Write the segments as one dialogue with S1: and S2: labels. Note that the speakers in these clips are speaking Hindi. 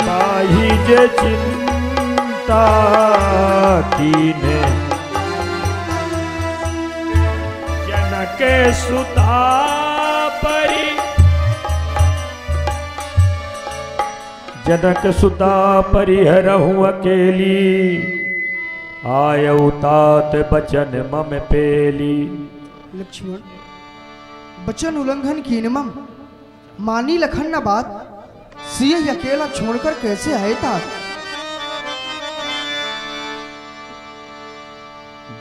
S1: ताही जे चिंता कीने जनक सुता परी जनक सुता परिहरहूँ अकेली आयऊ तात बचन मम पेली।
S2: लक्ष्मण बचन उल्लंघन कीन मम मानी लखन न बात सिय अकेला छोड़कर कैसे आए तात।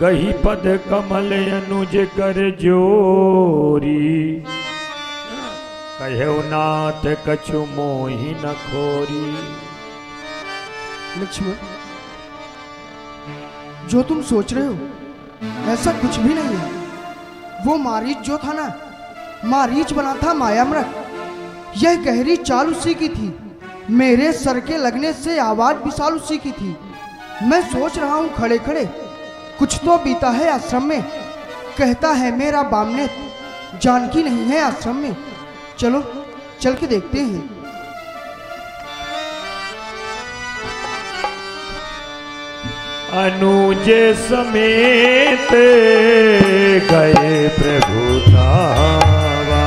S1: गही पद कमल अनुज कर जोरी कहो नाथ कछु मोहि न खोरी।
S2: लक्ष्मण जो तुम सोच रहे हो ऐसा कुछ भी नहीं है। वो मारीच जो था ना मारीच बना था मायामृग। यह गहरी चाल उसी की थी। मेरे सर के लगने से आवाज विशाल उसी की थी। मैं सोच रहा हूँ खड़े खड़े कुछ तो बीता है आश्रम में। कहता है मेरा बामनेत जानकी नहीं है आश्रम में। चलो चल के देखते हैं।
S1: अनुजे समेत गए प्रभु धावा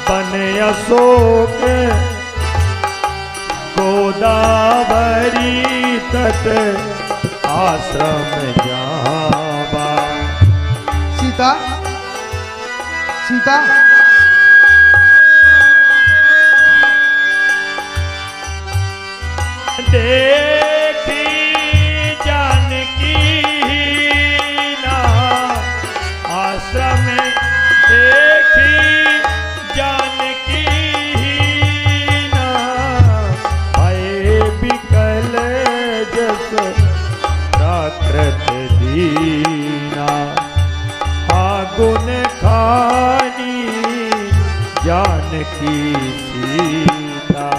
S1: बन अशोक गोदावरी तट आश्रम जावा।
S2: सीता सीता
S1: देखी जानकी ना आश्रम देखी जानकी ना भय विकल जस प्राकृत दीना। फागुन खानी जानकी सीता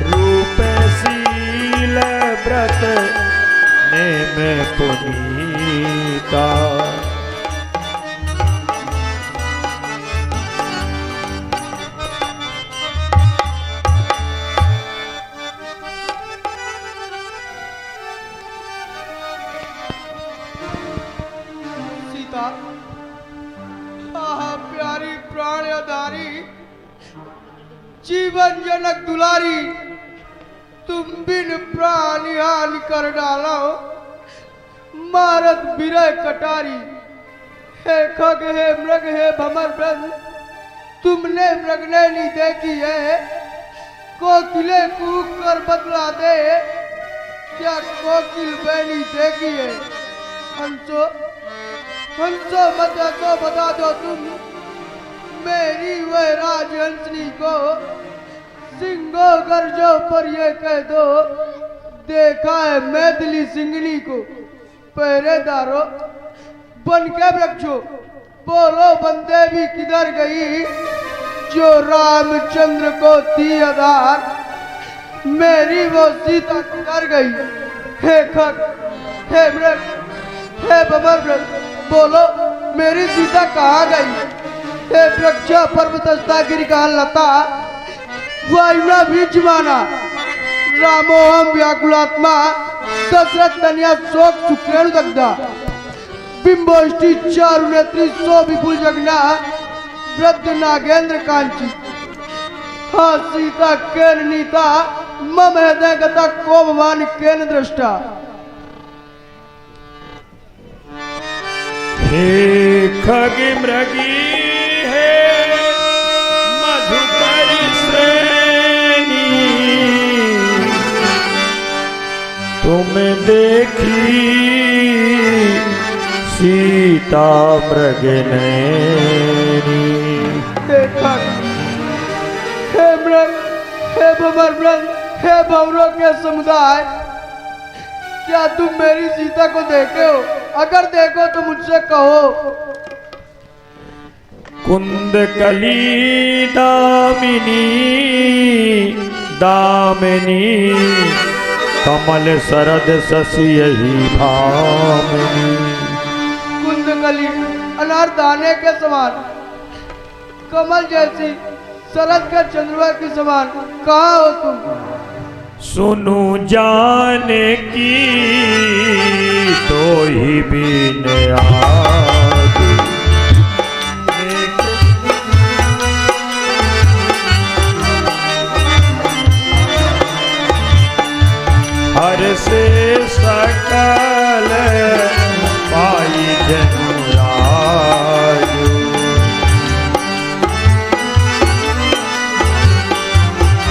S1: रूप शील व्रत नेम पुनीता।
S2: सीता आहा प्यारी प्राणधारी जीवन जनक दुलारी तुम बिन प्राणिहान कर डाला मारत बिरह कटारी। हे खग हे मृग हे भमर ब्रह्म तुमने मृगनैनी देखी है। कोकिले कूक कर बतला दे क्या कोकिल बैनी देखी है। हंसो हंसो मत हंसो बता दो तुम मेरी वह राजहंसनी को। सिंगो गर्जो पर ये कह दो देखा है मैथिली सिंगनी को। पहरेदारो बन के रखो बोलो बंदे भी किधर गई जो रामचंद्र को थी आधार। मेरी वो सीता किधर गई। हे खग हे मृग हे बबर बोलो मेरी सीता कहाँ गई। हे वृक्ष पर्वतस्था गिरिका लता वायुना भी जमाना रामो हम व्याकुलात्मा दशरथ तनिया शोक सुक्रेणु दग्धा। बिंबोष्टि चारु नेत्री सो विपुल जगना वृद्ध नागेंद्र कांची। हाँ सीता केन नीता मम हृदय गता कोमवान केन दृष्टा।
S1: हे खग मृगी हे मधुकर श्रेणी तुम देखी सीता मृग नैनी।
S2: हे खग हे मृग हे भंवर मृग हे भंवरों के समुदाय क्या तुम मेरी सीता को देखे हो। अगर देखो तो मुझसे कहो।
S1: कुंदकली दामिनी दामिनी कमल शरद शशि यही भामिनी।
S2: कुंदकली अनार दाने के समान, कमल जैसी शरद का चंद्रमा के समान, कहाँ हो तुम?
S1: सुनु जाने की तो ही बीन आदि। हर से सकल पाई जनुराज।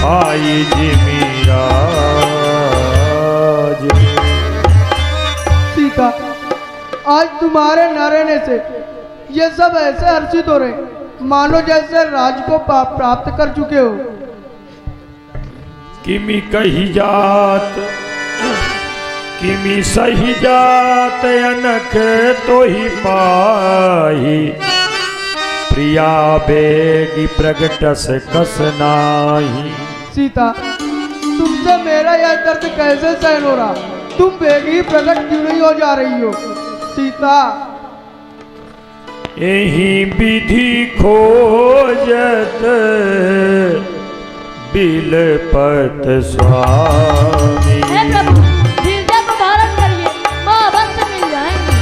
S1: आई जिमीराज।
S2: सीता, आज तुम्हारे न रहने से ये सब ऐसे हर्षित हो रहे, मानो जैसे राज को प्राप्त कर चुके हो।
S1: किमी कही जात, किमी सही जात अनख तो ही पाही। प्रिया बेगी प्रगटस कस नाही।
S2: सीता, तुमसे मेरा यह दर्द कैसे सहन हो रहा? तुम बेगी प्रकट क्यों नहीं हो जा रही हो? सीता,
S1: यही विधि खोजत बिलपत स्वामी।
S3: हे प्रभु, गिरजा को धारण करिए, माँ अवश्य मिल जाएंगे।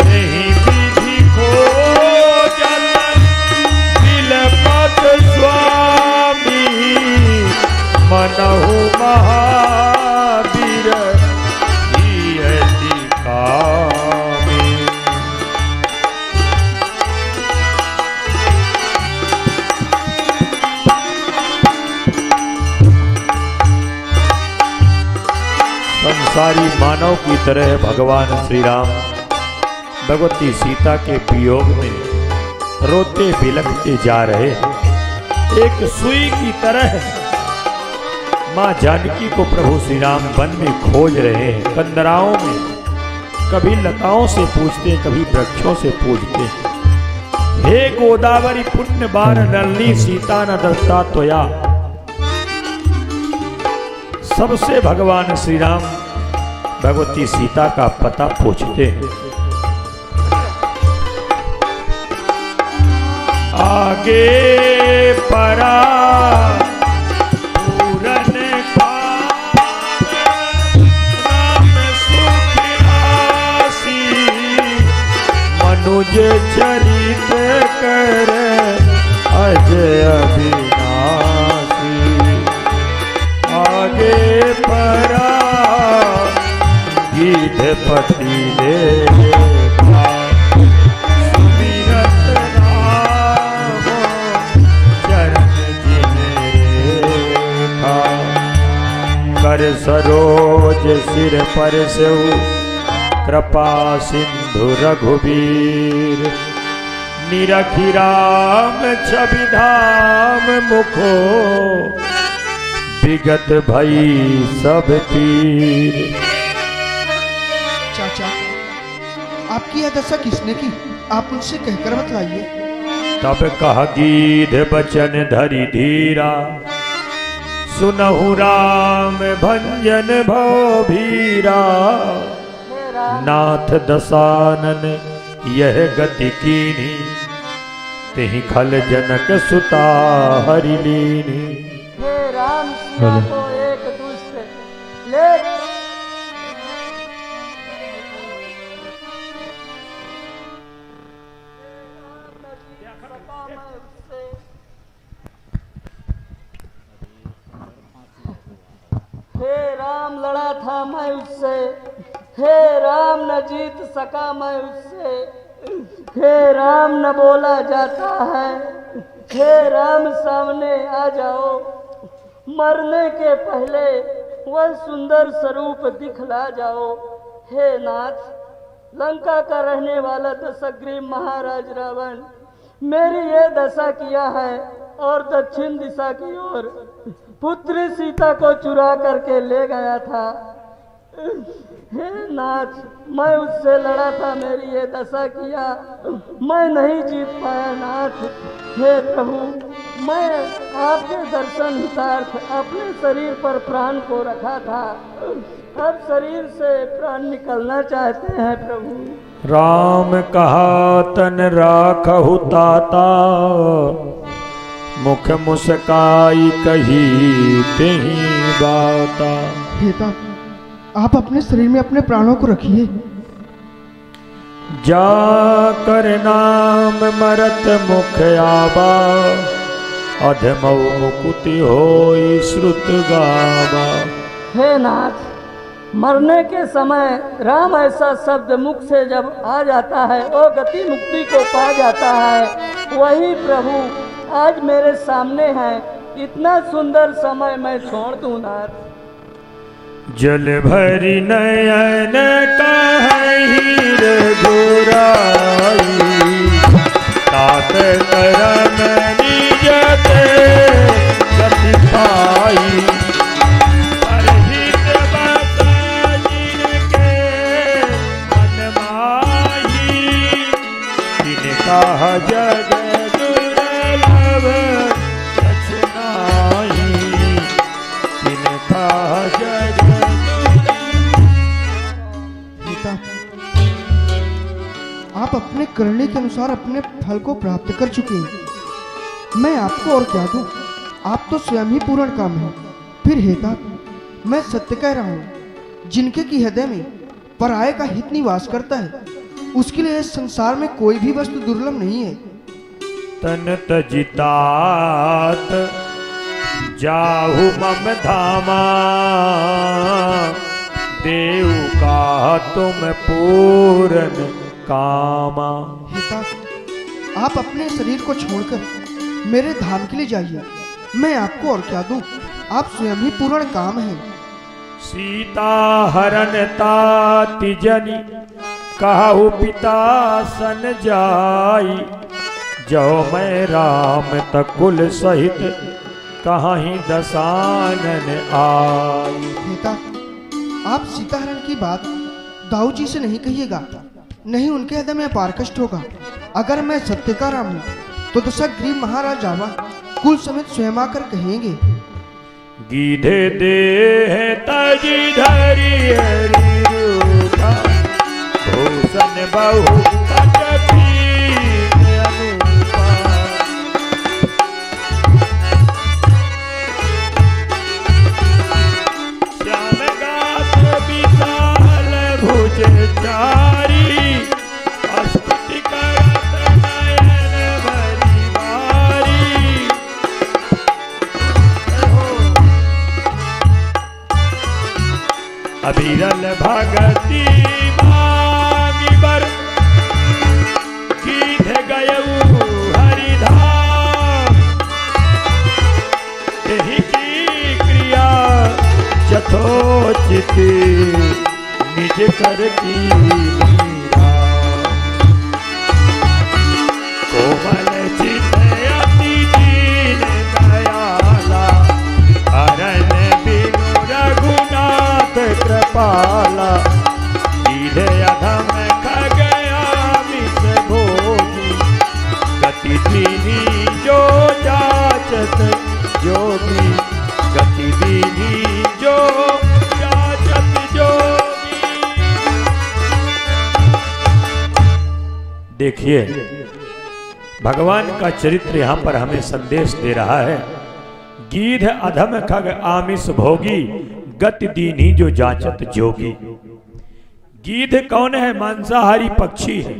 S1: यही विधि खोजत बिलपत स्वामी। मनहु महावीर हियति कामी। संसारी मानव की तरह भगवान श्री राम भगवती सीता के वियोग में रोते बिलखते जा रहे हैं। एक सुई की तरह मां जानकी को प्रभु श्री राम वन में खोज रहे हैं। कंदराओं में कभी लताओं से पूछते, कभी वृक्षों से पूछते, हे गोदावरी पुण्य बार नलनी सीता न दत्ता त्वया। सबसे भगवान श्री राम भगवती सीता का पता पूछते हैं। आगे परा पूरन राम सुखियासी। मनुज चरित कर अजय अविनाशी। आगे परा गीधपति देखा। सुमिरत राम चरण जिन रेखा। कर सरोज सिर पर सेउ कृपा सिंधु रघुबीर। निरखी राम छवि धाम मुखो विगत भई सब पीर।
S4: चाचा, आपकी यह दशा किसने की? आप उनसे कहकर बतलाइए।
S1: तब कह गीध बचन धरि धीरा। सुनहु राम भंजन भव भीरा। नाथ दसानन यह गति कीनी। तिहि खल जनक सुता हरि लीनी।
S3: हे राम, सीता को एक दूसरे ले। हे राम, लड़ा था मैं उससे। हे राम, न जीत सका मैं उससे। हे राम, न बोला जाता है। हे राम, सामने आ जाओ। मरने के पहले वह सुंदर स्वरूप दिखला जाओ। हे नाथ, लंका का रहने वाला दशग्रीव महाराज रावण मेरी ये दशा किया है और दक्षिण दिशा की ओर पुत्री सीता को चुरा करके ले गया था। हे नाथ, मैं उससे लड़ा था, मेरी ये दशा किया, मैं नहीं जीत पाया नाथ। हे प्रभु, मैं आपके दर्शन हितार्थ अपने शरीर पर प्राण को रखा था, अब शरीर से प्राण निकलना चाहते हैं प्रभु।
S1: राम कहा तन राखहु ताता, मुख मुस्काई कही तेहि बाता।
S4: हेता, आप अपने शरीर में अपने प्राणों को रखिए।
S1: जा कर नाम मरत मुख आबा, अधमऊ मुकुति होई श्रुत गावा।
S3: हे नाथ, मरने के समय राम ऐसा शब्द मुख से जब आ जाता है वो गति मुक्ति को पा जाता है, वही प्रभु आज मेरे सामने है। इतना सुंदर समय मैं छोड़ दूं नाथ?
S1: जल भरी नयन कहि रघुराई, तात करम निज ते गति पाई। परहित बस जिनके मन माही, तिनका जग दुर्लभ कछु नाहि, तिनका जग।
S4: हेता, आप अपने करने के अनुसार अपने फल को प्राप्त कर चुके हैं। मैं आपको और क्या दूं? आप तो स्वयं ही पूर्ण काम है। फिर हेता, मैं सत्य कह रहा हूँ, जिनके की हृदय में पराये का हित निवास करता है, उसके लिए इस संसार में कोई भी वस्तु दुर्लभ नहीं है।
S1: तन तजितात जाहु मम धामा, देव का तुम पूरन कामा।
S4: हेता, आप अपने शरीर को छोड़कर मेरे धाम के लिए जाइए। मैं आपको और क्या दूं? आप स्वयं ही पूर्ण काम हैं।
S1: सीता हरण ताति जनि, कहु पिता सन जाई। जो मैं राम तकुल सहित, कहीं दसानन आई।
S4: हेता, आप सीताहरण की बात दाऊ जी से नहीं कहिएगा, नहीं उनके हृदय में अपार कष्ट होगा। अगर मैं सत्य का राम हूँ तो दशक ग्रीव महाराज जावा कुल समेत स्वयं आकर कहेंगे।
S1: गीधे देह तजी धरी हरि रूपा, भूषण बहु पटपीत अनूपा। श्याम गात्र विशाल भुज चारी, अस्तुति करत नयन भरी बारी। अविरल भगति मांगी बर, गीध गयऊ हरिधाम। एहि की क्रिया यथोचित, निज कर की लीला। कोमल चित अति दीन दयाला, हरन बिनु रघुनाथ कृपाला। सीधे अधम खगया मिस भोगी, गति दीनी जो जाचत जोगी। गति दीनी जो जाचत जोगी। देखिए, भगवान का चरित्र यहाँ पर हमें संदेश दे रहा है। गीध अधम खग आमिष भोगी, गति दीनी जो जाचत जोगी। गीध कौन है? मांसाहारी पक्षी है,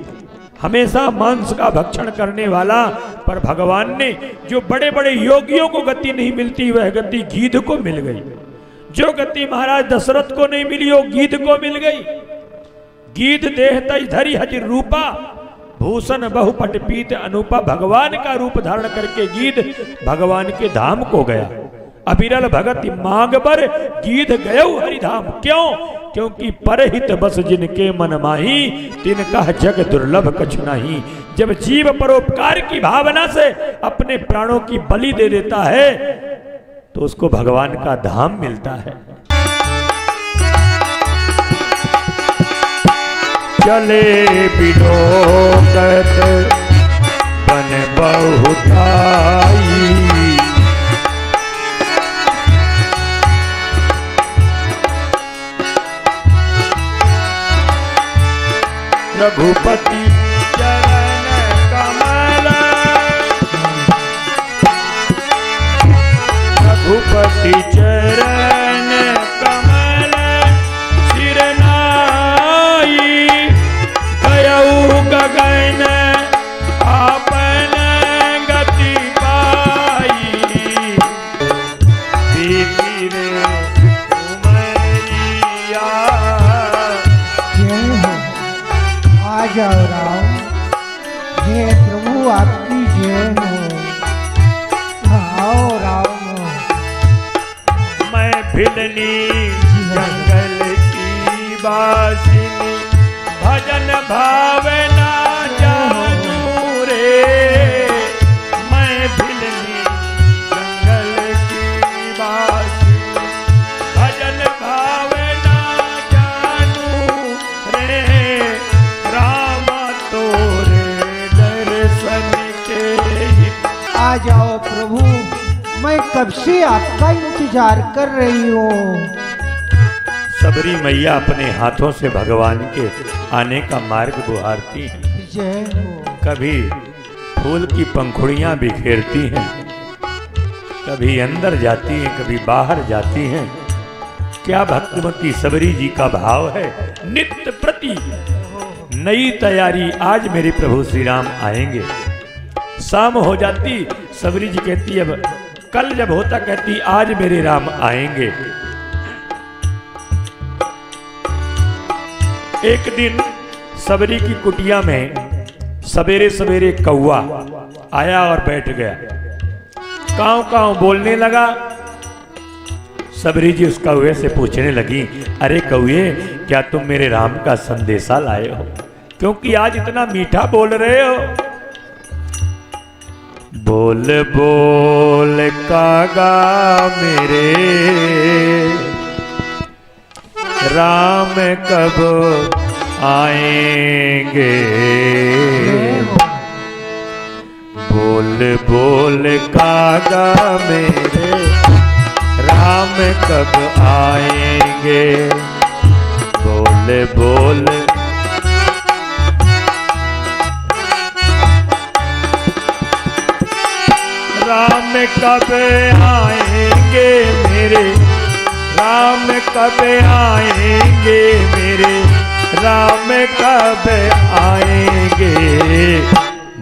S1: हमेशा मांस का भक्षण करने वाला। पर भगवान ने जो बड़े बड़े योगियों को गति नहीं मिलती, वह गति गीध को मिल गई। जो गति महाराज दशरथ को नहीं मिली, वो गीध को मिल गई। गीध देह तज धरी हज रूपा, भूषण बहुपट पीत अनूपा। भगवान का रूप धारण करके गीध भगवान के धाम को गया। अविरल भगति मांग बर, गीध गयऊ हरिधाम। क्यों? क्योंकि परहित बस जिनके मन माही, तिनका जग दुर्लभ कछु नहीं। जब जीव परोपकार की भावना से अपने प्राणों की बलि दे देता है, तो उसको भगवान का धाम मिलता है। चले बिनो कहते बन बहुताई। रघुपति चरण कमल, रघुपति चरण कमल सिर नाई, गयऊ गगन आपन गति पाई। बीती रे उमरिया,
S5: जय हो। आ जाओ राम, हे प्रभु आपकी जय हो। आओ राम।
S1: मैं भिलनी जंगल की बासिनी, भजन भावना जानू रे। मैं भिलनी जंगल की बासिनी, भजन भावना जानू रे। राम तोरे दर्शन के ही।
S5: आ जाओ प्रभु, मैं कब से आपका इंतजार कर रही हूँ।
S1: सबरी मैया अपने हाथों से भगवान के आने का मार्ग बुहारती हैं।
S5: जय हो।
S1: कभी फूल की पंखुड़ियां बिखेरती हैं, कभी अंदर जाती हैं, कभी बाहर जाती हैं। क्या भक्तिमती सबरी जी का भाव है। नित्य प्रति नई तैयारी, आज मेरे प्रभु श्री राम आएंगे। शाम हो जाती, सबरी जी कहती अब कल जब होता कहती आज मेरे राम आएंगे। एक दिन सबरी की कुटिया में सवेरे सवेरे कौआ आया और बैठ गया। काव काव बोलने लगा। सबरी जी उस कौए से पूछने लगी, अरे कौए, क्या तुम मेरे राम का संदेशा लाए हो? क्योंकि आज इतना मीठा बोल रहे हो। बोल बोल कागा मेरे राम कब आएंगे। बोल बोल कागा मेरे राम कब आएंगे। बोल बोल राम कब आएंगे मेरे राम कब आएंगे मेरे राम कब आएंगे।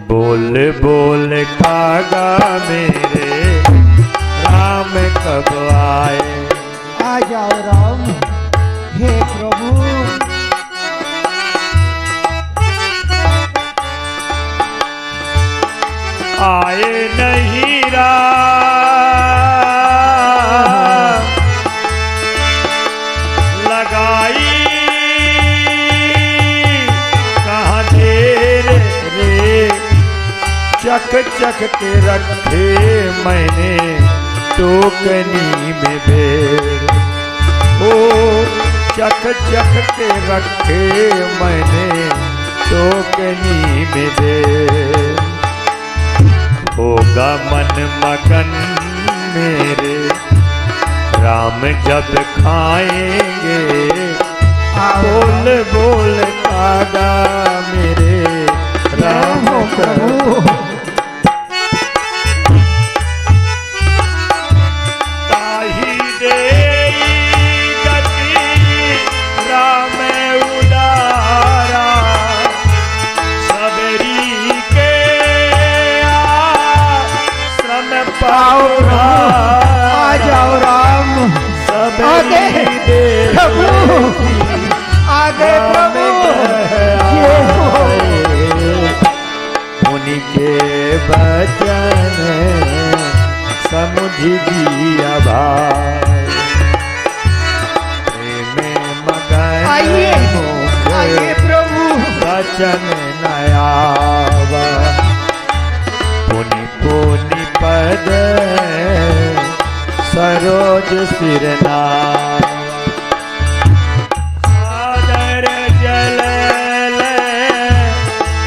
S1: बोल बोल कागा मेरे राम कब आए।
S5: आ जाओ राम, हे प्रभु।
S1: आए नहीं राम, लगाई कहाँ देर रे। चख चख के रखे मैंने टोकनी में भेड़। ओ चख चख के रखे मैंने टोकनी में भेड़। होगा मन मगन मेरे राम जब खाएंगे। बोल बोल कागा मेरे राम
S5: प्रभु।
S1: ताही दे गति राम उदारा। सबरी के पाओ
S5: आ जाओ राम। आगे प्रभु, आगे प्रभु।
S1: उनके वचन समझ दिया भाई। प्रेम मगन
S5: आइए, आइए प्रभु।
S1: वचन नयावा। पुनि पुनि पद सरोज सिरना। सादर जल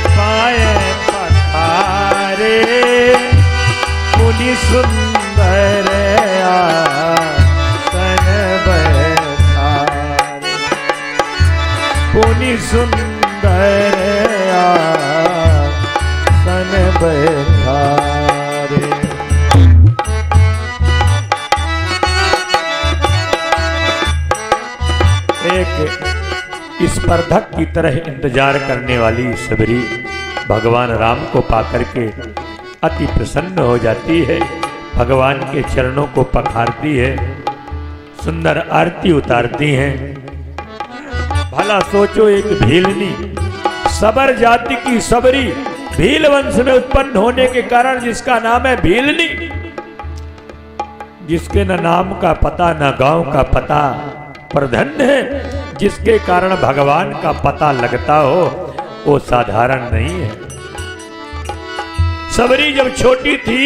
S1: पाए पखारे। सुंदर आसन बैठारे। एक स्पर्धक की तरह इंतजार करने वाली सबरी भगवान राम को पाकर के अति प्रसन्न हो जाती है, भगवान के चरणों को पखारती है, सुंदर आरती उतारती हैं। भला सोचो, एक भीलनी सबर जाति की सबरी, भील वंश में उत्पन्न होने के कारण जिसका नाम है भीलनी, जिसके न नाम का पता न गांव का पता, पर धन्य है जिसके कारण भगवान का पता लगता हो, वो साधारण नहीं है। सबरी जब छोटी थी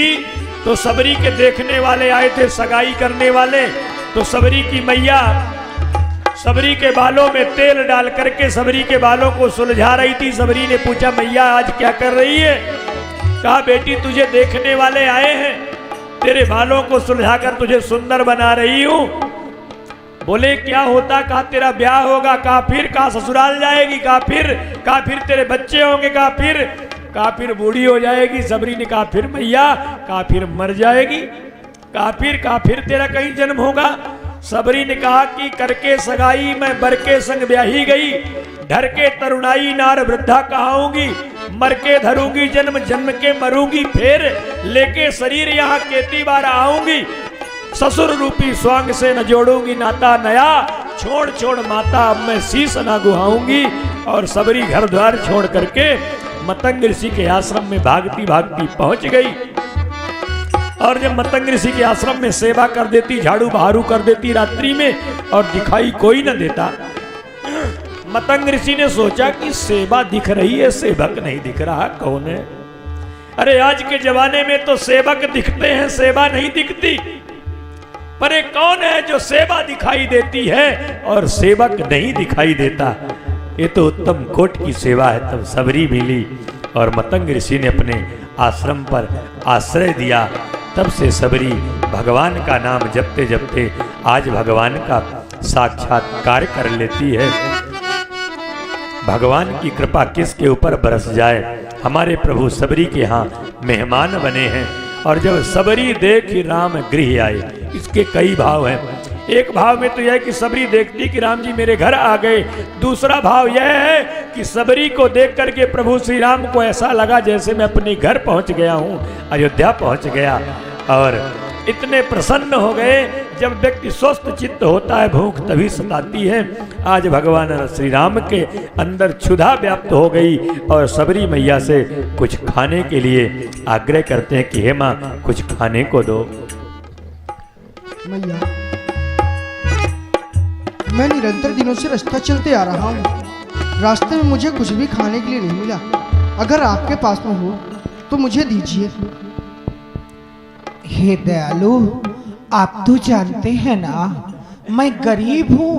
S1: तो सबरी के देखने वाले आए थे, सगाई करने वाले, तो सबरी की मैया सबरी के बालों में तेल डाल करके सबरी के बालों को सुलझा रही थी। सबरी ने पूछा, मैया आज क्या कर रही है? कहा, बेटी तुझे देखने वाले आए हैं, तेरे बालों को सुलझाकर तुझे सुंदर बना रही हूं। बोले क्या होता? कहा तेरा ब्याह होगा। कहा फिर? कहा ससुराल जाएगी। कहा फिर? कहा फिर तेरे बच्चे होंगे। कहा फिर? कहा फिर बूढ़ी हो जाएगी। सबरी ने कहा फिर मैया? कहा फिर मर जाएगी। कहा फिर? कहा फिर तेरा कहीं जन्म होगा। सबरी ने कहा कि करके सगाई मैं बर के संग ब्याही गई, ढर के तरुणाई नार वृद्धा कहाऊंगी, मर के धरूंगी जन्म, जन्म के मरूंगी, फिर लेके शरीर यहाँ केती बार आऊंगी, ससुर रूपी स्वांग से न जोड़ूंगी नाता नया, छोड़ छोड़ माता अब मैं शीश न गुहाऊंगी। और सबरी घर द्वार छोड़ करके मतंग ऋषि के आश्रम में भागती भागती पहुंच गई। और जब मतंग ऋषि के आश्रम में सेवा कर देती, झाड़ू बहारू कर देती रात्रि में, और दिखाई कोई न देता, मतंग ऋषि ने सोचा कि सेवा दिख रही है, सेवक नहीं दिख रहा, कौन है? अरे आज के जमाने में तो सेवक दिखते हैं, सेवा नहीं दिखती। पर एक कौन है जो सेवा दिखाई देती है और सेवक नहीं दिखाई देता? ये तो उत्तम कोट की सेवा है। तब सबरी मिली और मतंग ऋषि ने अपने आश्रम पर आश्रय दिया। तब से सबरी भगवान का नाम जपते जपते आज भगवान का साक्षात्कार कर लेती है। भगवान की कृपा किसके ऊपर बरस जाए। हमारे प्रभु सबरी के यहाँ मेहमान बने हैं। और जब सबरी देखी राम गृह आए, इसके कई भाव हैं। एक भाव में तो यह है कि सबरी देखती कि राम जी मेरे घर आ गए। दूसरा भाव यह है कि सबरी को देख करके प्रभु श्री राम को ऐसा लगा जैसे मैं अपने घर पहुंच गया हूं, अयोध्या पहुंच गया। और इतने प्रसन्न हो गए। जब व्यक्ति स्वस्थ चित्त होता है, भूख तभी सताती है। आज भगवान श्री राम के अंदर क्षुधा व्याप्त हो गई और सबरी मैया से कुछ खाने के लिए आग्रह करते हैं कि हे माँ कुछ खाने को दो।
S4: मैया, मैं निरंतर दिनों से रास्ता चलते आ रहा हूँ, रास्ते में मुझे कुछ भी खाने के लिए नहीं मिला। अगर आपके पास में हो तो मुझे दीजिए।
S5: हे दयालु, आप तो जानते हैं ना मैं गरीब हूँ।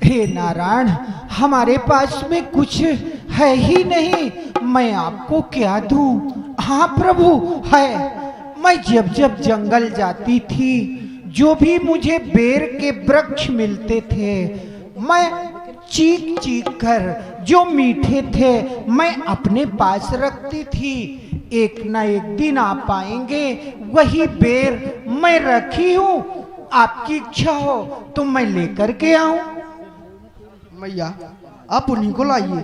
S5: हे नारायण, हमारे पास में कुछ है ही नहीं, मैं आपको क्या दूं? हाँ प्रभु है। मैं जब जब जंगल जाती थी, जो भी मुझे बेर के वृक्ष मिलते थे, मैं चीख चीख कर जो मीठे थे मैं अपने पास रखती थी। एक न एक दिन आप आएंगे, वही बेर मैं रखी हूँ। आपकी इच्छा हो तो मैं लेकर के आऊं।
S4: मैया, आप उन्हीं को लाइए।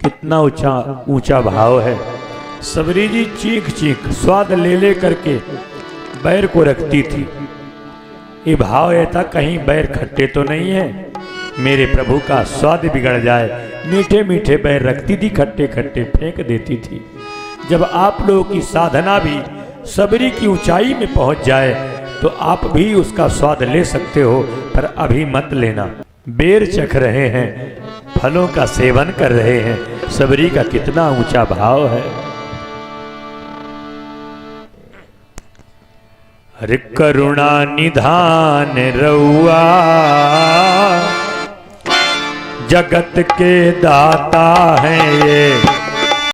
S1: कितना ऊंचा भाव है। सबरी जी चीख चीख स्वाद ले करके बैर को रखती थी। ये भाव यह था कहीं बैर खट्टे तो नहीं है, मेरे प्रभु का स्वाद बिगड़ जाए। मीठे मीठे बैर रखती थी, खट्टे खट्टे फेंक देती थी। जब आप लोगों की साधना भी सबरी की ऊंचाई में पहुंच जाए तो आप भी उसका स्वाद ले सकते हो, पर अभी मत लेना। बेर चख रहे हैं, फलों का सेवन कर रहे हैं। सबरी का कितना ऊंचा भाव है। हरि करुणा निधान रउआ, जगत के दाता हैं ये